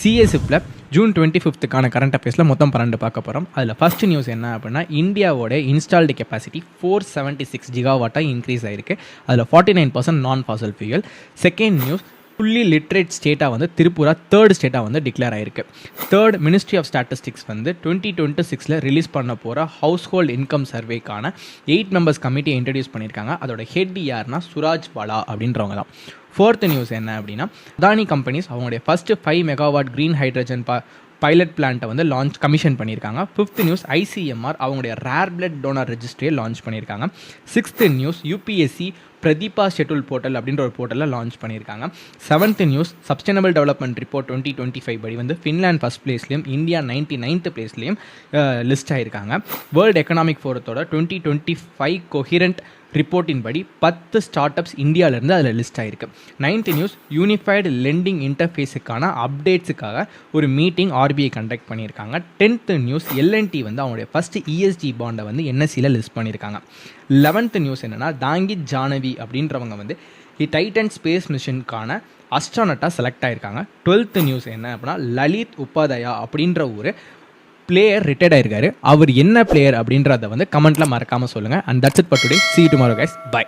சிஎஸ்எஃப்ல June 25க்கான current அஃபேர்ஸில் மொத்தம் 12 பார்க்க போகிறோம். அதில் ஃபஸ்ட் நியூஸ் என்ன அப்படின்னா, இந்தியாவோட இன்ஸ்டால்டு கெப்பாசிட்டி 476 ஜிகாவாட்டாக இன்க்ரீஸ் ஆகிருக்கு. அதில் 49% non fossil fuel. Second news, fully literate ஸ்டேட்டாக வந்து திரிபுரா தேர்ட் ஸ்டேட்டாக வந்து டிக்ளேர் ஆகிருக்கு. தேர்ட், மினிஸ்ட்ரி ஆஃப் ஸ்டாட்டிஸ்டிக்ஸ் வந்து 2026 ரிலீஸ் பண்ண போகிற ஹவுஸ் ஹோல்ட் இன்கம் சர்வேக்கான 8 மெம்பர்ஸ் கமிட்டியை இன்ட்ரடியூஸ் பண்ணியிருக்காங்க. அதோட ஹெட் யாருன்னா சுராஜ் பாலா அப்படின்றவங்க தான். ஃபோர்த் நியூஸ் என்ன அப்படின்னா, அதானி கம்பெனிஸ் அவங்களுடைய first 5 megawatt green hydrogen pilot பிளான்ட்டை வந்து கமிஷன் பண்ணியிருக்காங்க. ஃபிஃப்த் நியூஸ், ஐசிஎம்ஆர் அவங்களுடைய ரேர் பிளட் டோனர் ரெஜிஸ்ட்ரியை லான்ச் பண்ணியிருக்காங்க. Sixth news, UPSC Pratibha schedule portal அப்படின்ற ஒரு போர்ட்டலில் லான்ச் பண்ணியிருக்காங்க. Seventh news, sustainable development report 2025 படி வந்து ஃபின்லாண்ட் ஃபஸ்ட் பிளேஸ்லையும் இந்தியா 99th பிளேஸ்லையும் லிஸ்ட் ஆகியிருக்காங்க. வேர்ல்டு எக்கனாமிக் ஃபோரத்தோட 2025 கொஹிரண்ட் ரிப்போர்ட்டின் படி 10 ஸ்டார்ட் அப்ஸ் இந்தியாவிலேருந்து அதில் லிஸ்ட் ஆகிருக்கு. 9th நியூஸ், யூனிஃபைடு லெண்டிங் இன்டர்ஃபேஸுக்கான அப்டேட்ஸுக்காக ஒரு மீட்டிங் ஆர்பிஐ கண்டக்ட் பண்ணியிருக்காங்க. 10th நியூஸ், எல்என்டி வந்து அவங்களுடைய ஃபஸ்ட்டு இஎஸ்ஜி பாண்டை வந்து என்எஸ்சியில் லிஸ்ட் பண்ணியிருக்காங்க. 11th நியூஸ் என்னென்னா, தாங்கித் ஜானவி அப்படின்றவங்க வந்து டைட்டன் ஸ்பேஸ் மிஷனுக்கான அஸ்ட்ரானட்டாக செலக்ட் ஆகியிருக்காங்க. 12th நியூஸ் என்ன அப்படின்னா, லலித் உபாதயா அப்படின்ற ஒரு பிளேயர் ரிட்டையர்ட் ஆயிருக்காரு. அவர் என்ன பிளேயர் அப்படின்றத வந்து கமெண்ட்டில் மறக்காமல் சொல்லுங்கள். And that's it for today. see you tomorrow guys. bye.